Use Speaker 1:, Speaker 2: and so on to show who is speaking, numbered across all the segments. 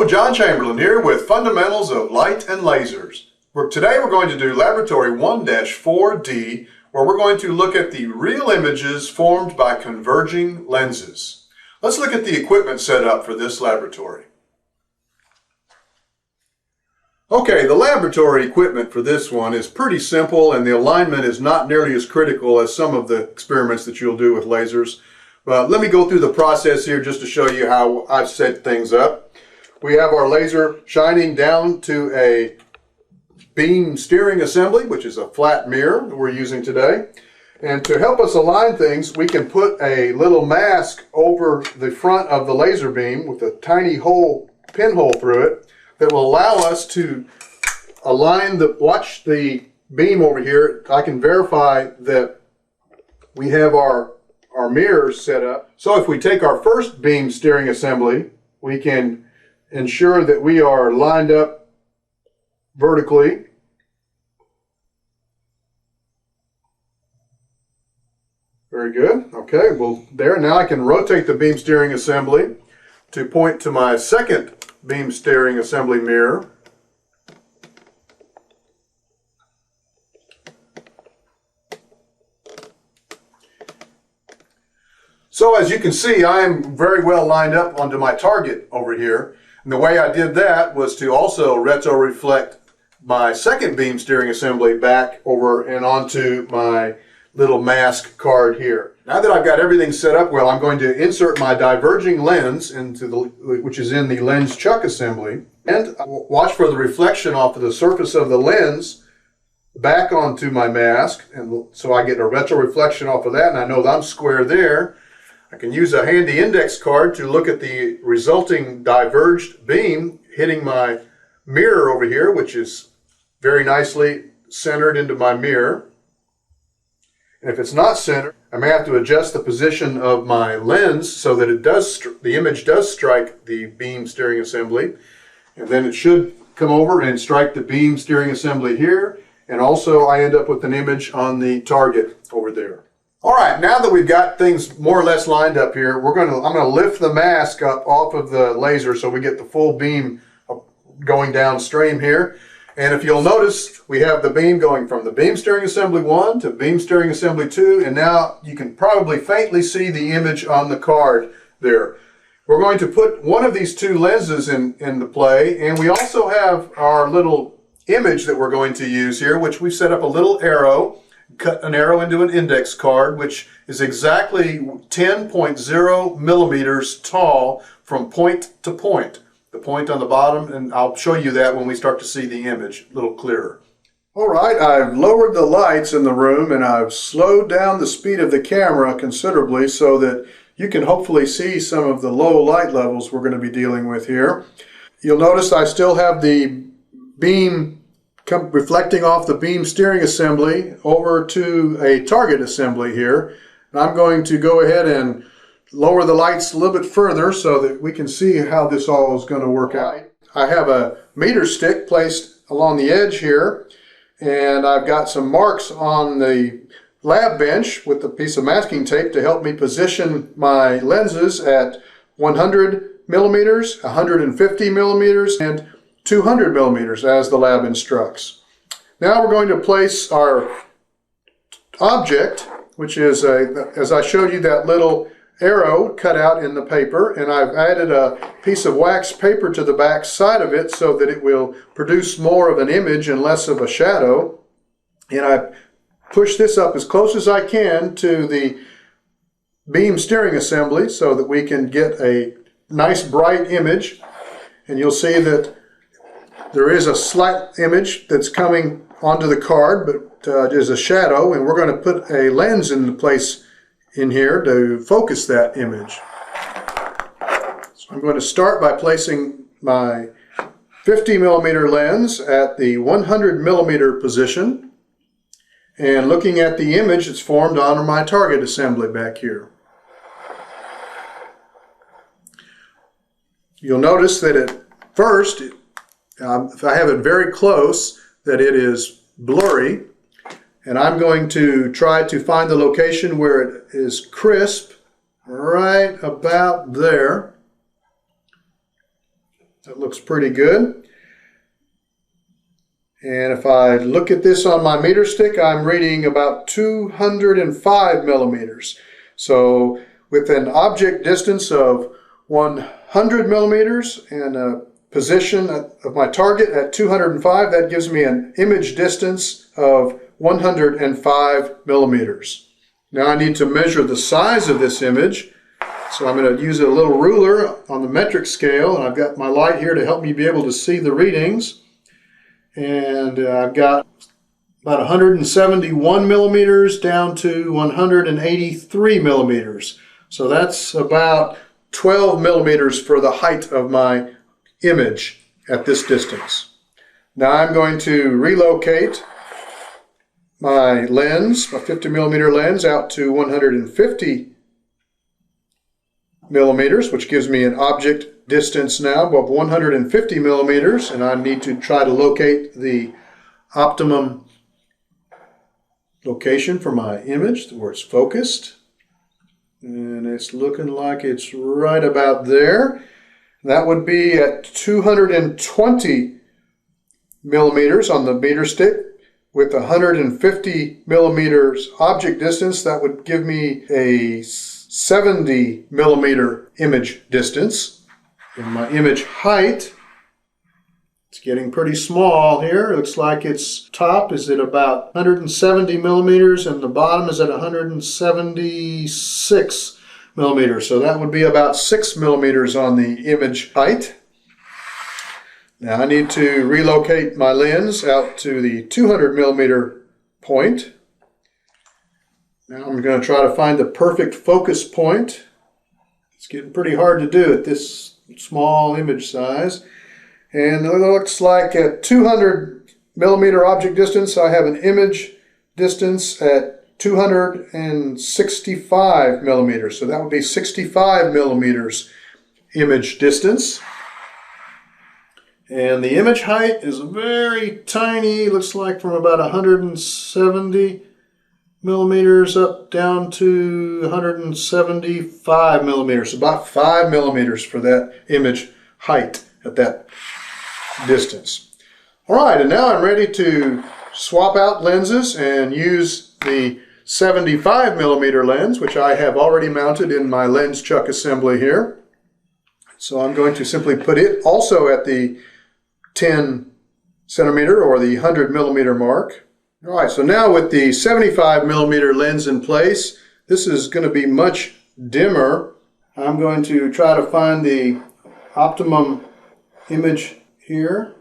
Speaker 1: John Chamberlain here with Fundamentals of Light and Lasers. Today we're going to do Laboratory 1-4D, where we're going to look at the real images formed by converging lenses. Let's look at the equipment set up for this laboratory. Okay, the laboratory equipment for this one is pretty simple, and the alignment is not nearly as critical as some of the experiments that you'll do with lasers. But let me go through the process here just to show you how I've set things up. We have our laser shining down to a beam steering assembly, which is a flat mirror that we're using today. And to help us align things, we can put a little mask over the front of the laser beam with a tiny hole, pinhole through it, that will allow us to align watch the beam over here. I can verify that we have our mirrors set up. So if we take our first beam steering assembly, we can ensure that we are lined up vertically. Very good. Okay, well there, now I can rotate the beam steering assembly to point to my second beam steering assembly mirror. So as you can see, I am very well lined up onto my target over here. And the way I did that was to also retro-reflect my second beam steering assembly back over and onto my little mask card here. Now that I've got everything set up well, I'm going to insert my diverging lens which is in the lens chuck assembly, and watch for the reflection off of the surface of the lens back onto my mask, and so I get a retro reflection off of that, and I know that I'm square there. I can use a handy index card to look at the resulting diverged beam hitting my mirror over here, which is very nicely centered into my mirror. And if it's not centered, I may have to adjust the position of my lens so that the image does strike the beam steering assembly. And then it should come over and strike the beam steering assembly here. And also I end up with an image on the target over there. All right, now that we've got things more or less lined up here, I'm going to lift the mask up off of the laser so we get the full beam going downstream here. And if you'll notice, we have the beam going from the beam steering assembly 1 to beam steering assembly 2, and now you can probably faintly see the image on the card there. We're going to put one of these two lenses into play, and we also have our little image that we're going to use here, which we've set up a little arrow, cut an arrow into an index card, which is exactly 10.0 millimeters tall from point to point. The point on the bottom, and I'll show you that when we start to see the image a little clearer. All right, I've lowered the lights in the room and I've slowed down the speed of the camera considerably so that you can hopefully see some of the low light levels we're going to be dealing with here. You'll notice I still have the beam reflecting off the beam steering assembly over to a target assembly here. And I'm going to go ahead and lower the lights a little bit further so that we can see how this all is going to work out. I have a meter stick placed along the edge here, and I've got some marks on the lab bench with a piece of masking tape to help me position my lenses at 100 millimeters, 150 millimeters, and 200 millimeters as the lab instructs. Now we're going to place our object, which is, as I showed you, that little arrow cut out in the paper, and I've added a piece of wax paper to the back side of it so that it will produce more of an image and less of a shadow. And I push this up as close as I can to the beam steering assembly so that we can get a nice bright image. And you'll see that there is a slight image that's coming onto the card, but there's a shadow, and we're going to put a lens into place in here to focus that image. So I'm going to start by placing my 50 millimeter lens at the 100 millimeter position and looking at the image that's formed on my target assembly back here. You'll notice that at first, if I have it very close, that it is blurry. And I'm going to try to find the location where it is crisp, right about there. That looks pretty good. And if I look at this on my meter stick, I'm reading about 205 millimeters. So with an object distance of 100 millimeters and a position of my target at 205, that gives me an image distance of 105 millimeters. Now I need to measure the size of this image. So I'm going to use a little ruler on the metric scale, and I've got my light here to help me be able to see the readings. And I've got about 171 millimeters down to 183 millimeters. So that's about 12 millimeters for the height of my image at this distance. Now I'm going to relocate my lens, my 50 millimeter lens, out to 150 millimeters, which gives me an object distance now of 150 millimeters, and I need to try to locate the optimum location for my image where it's focused. And it's looking like it's right about there. That would be at 220 millimeters on the meter stick. With 150 millimeters object distance, that would give me a 70 millimeter image distance. And my image height, it's getting pretty small here. It looks like its top is at about 170 millimeters and the bottom is at 176 millimeters. So that would be about 6 millimeters on the image height. Now I need to relocate my lens out to the 200 millimeter point. Now I'm going to try to find the perfect focus point. It's getting pretty hard to do at this small image size. And it looks like at 200 millimeter object distance, I have an image distance at 265 millimeters. So that would be 65 millimeters image distance. And the image height is very tiny, looks like from about 170 millimeters up down to 175 millimeters, about 5 millimeters for that image height at that distance. All right, and now I'm ready to swap out lenses and use the 75 millimeter lens, which I have already mounted in my lens chuck assembly here. So I'm going to simply put it also at the 10 centimeter or the 100 millimeter mark. All right, so now with the 75 millimeter lens in place, this is going to be much dimmer. I'm going to try to find the optimum image here.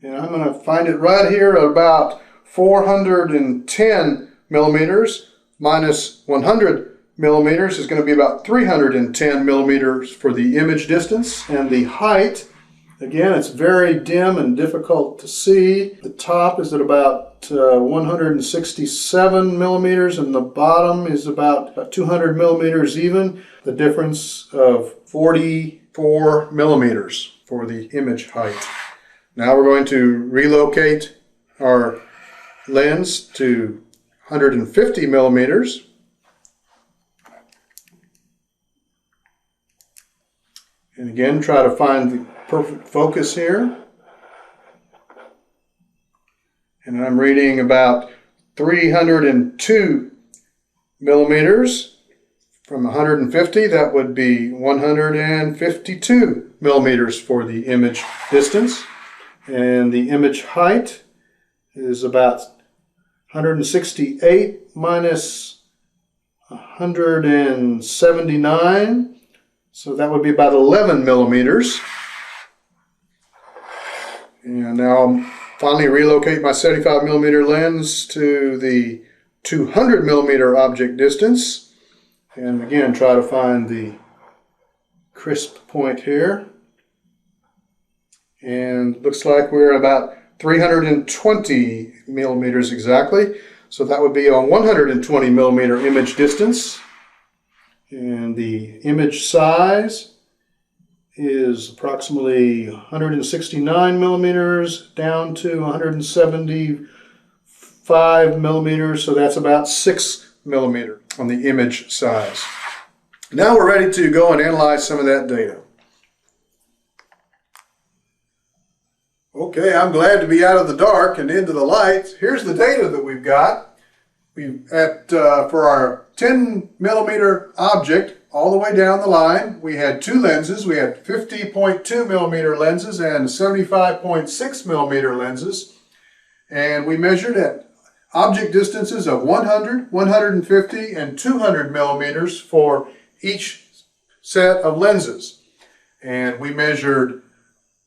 Speaker 1: And I'm going to find it right here at about 410 millimeters minus 100 millimeters is going to be about 310 millimeters for the image distance. And the height, again, it's very dim and difficult to see. The top is at about 167 millimeters and the bottom is about 200 millimeters even. The difference of 44 millimeters for the image height. Now we're going to relocate our lens to 150 millimeters. And again, try to find the perfect focus here. And I'm reading about 302 millimeters from 150. That would be 152 millimeters for the image distance. And the image height is about 168 minus 179. So that would be about 11 millimeters. And now I'll finally relocate my 75 millimeter lens to the 200 millimeter object distance. And again, try to find the crisp point here. And it looks like we're about 320 millimeters exactly. So that would be a 120 millimeter image distance. And the image size is approximately 169 millimeters down to 175 millimeters. So that's about 6 millimeters on the image size. Now we're ready to go and analyze some of that data. Okay, I'm glad to be out of the dark and into the light. Here's the data that we've got. For our 10 millimeter object, all the way down the line, we had two lenses. We had 50.2 millimeter lenses and 75.6 millimeter lenses. And we measured at object distances of 100, 150, and 200 millimeters for each set of lenses. And we measured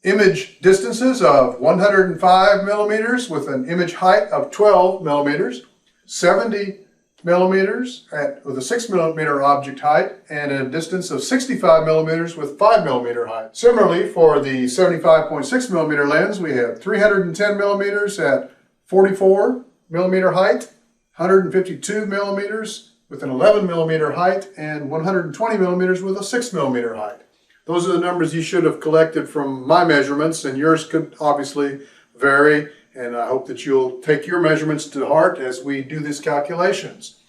Speaker 1: image distances of 105 millimeters with an image height of 12 millimeters, 70 millimeters with a 6 millimeter object height, and a distance of 65 millimeters with 5 millimeter height. Similarly, for the 75.6 millimeter lens, we have 310 millimeters at 44 millimeter height, 152 millimeters with an 11 millimeter height, and 120 millimeters with a 6 millimeter height. Those are the numbers you should have collected from my measurements, and yours could obviously vary, and I hope that you'll take your measurements to heart as we do these calculations.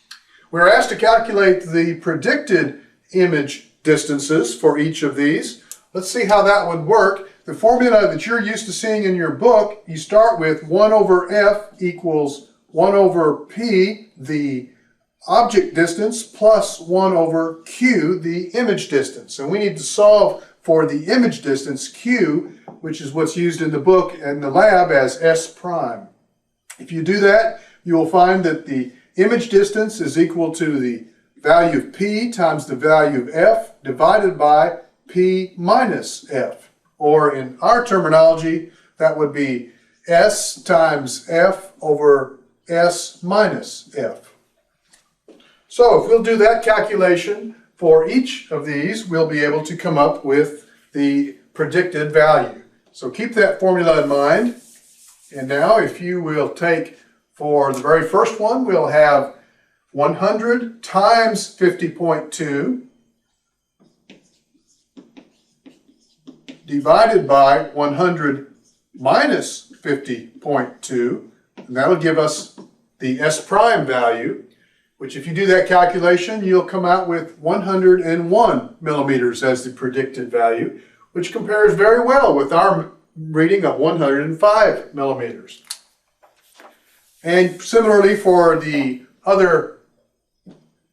Speaker 1: We're asked to calculate the predicted image distances for each of these. Let's see how that would work. The formula that you're used to seeing in your book, you start with 1 over f equals 1 over p, the object distance, plus 1 over q, the image distance. And we need to solve for the image distance, q, which is what's used in the book and the lab as s prime. If you do that, you will find that the image distance is equal to the value of p times the value of f divided by p minus f. Or in our terminology, that would be s times f over s minus f. So if we'll do that calculation for each of these, we'll be able to come up with the predicted value. So keep that formula in mind. And now if you will take, for the very first one, we'll have 100 times 50.2 divided by 100 minus 50.2, and that'll give us the S prime value, which if you do that calculation, you'll come out with 101 millimeters as the predicted value, which compares very well with our reading of 105 millimeters. And similarly for the other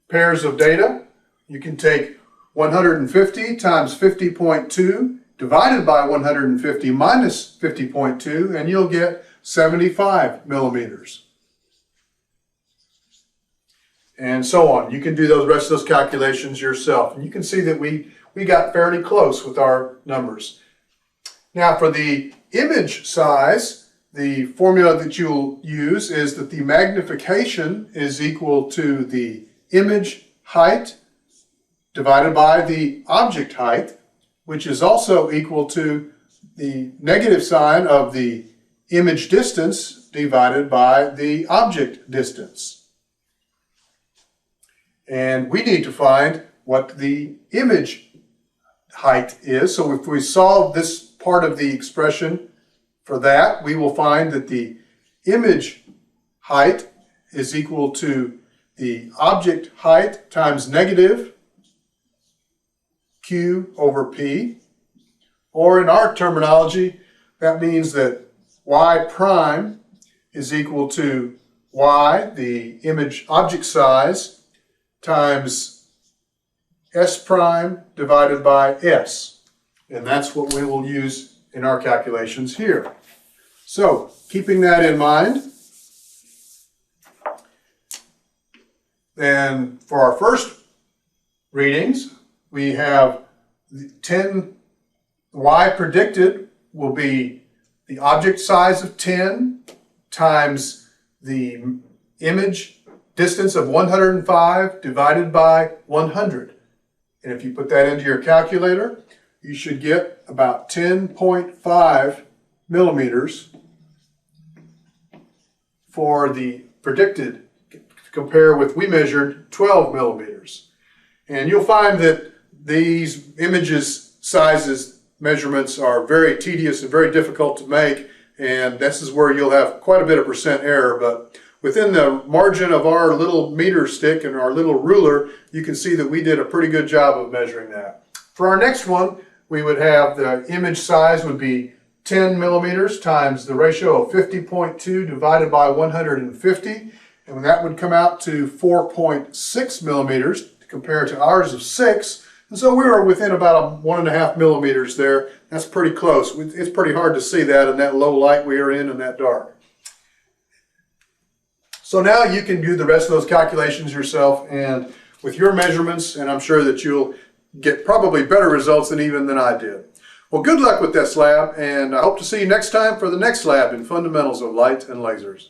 Speaker 1: pairs of data, you can take 150 times 50.2 divided by 150 minus 50.2, and you'll get 75 millimeters. And so on. You can do the rest of those calculations yourself. And you can see that we got fairly close with our numbers. Now for the image size, the formula that you'll use is that the magnification is equal to the image height divided by the object height, which is also equal to the negative sign of the image distance divided by the object distance. And we need to find what the image height is. So if we solve this part of the expression for that, we will find that the image height is equal to the object height times negative Q over P. Or in our terminology, that means that Y prime is equal to Y, the image object size, times S prime divided by S. And that's what we will use in our calculations here. So, keeping that in mind, then for our first readings, we have 10, Y predicted will be the object size of 10 times the image distance of 105 divided by 100. And if you put that into your calculator, you should get about 10.5 millimeters for the predicted, to compare with we measured 12 millimeters. And you'll find that these images sizes measurements are very tedious and very difficult to make, and this is where you'll have quite a bit of percent error, but within the margin of our little meter stick and our little ruler, you can see that we did a pretty good job of measuring that. For our next one, we would have the image size would be 10 millimeters times the ratio of 50.2 divided by 150, and that would come out to 4.6 millimeters compared to ours of 6. And so we were within about 1.5 millimeters there. That's pretty close. It's pretty hard to see that in that low light we are in and that dark. So now you can do the rest of those calculations yourself and with your measurements, and I'm sure that you'll get probably better results than I did. Well, good luck with this lab, and I hope to see you next time for the next lab in Fundamentals of Light and Lasers.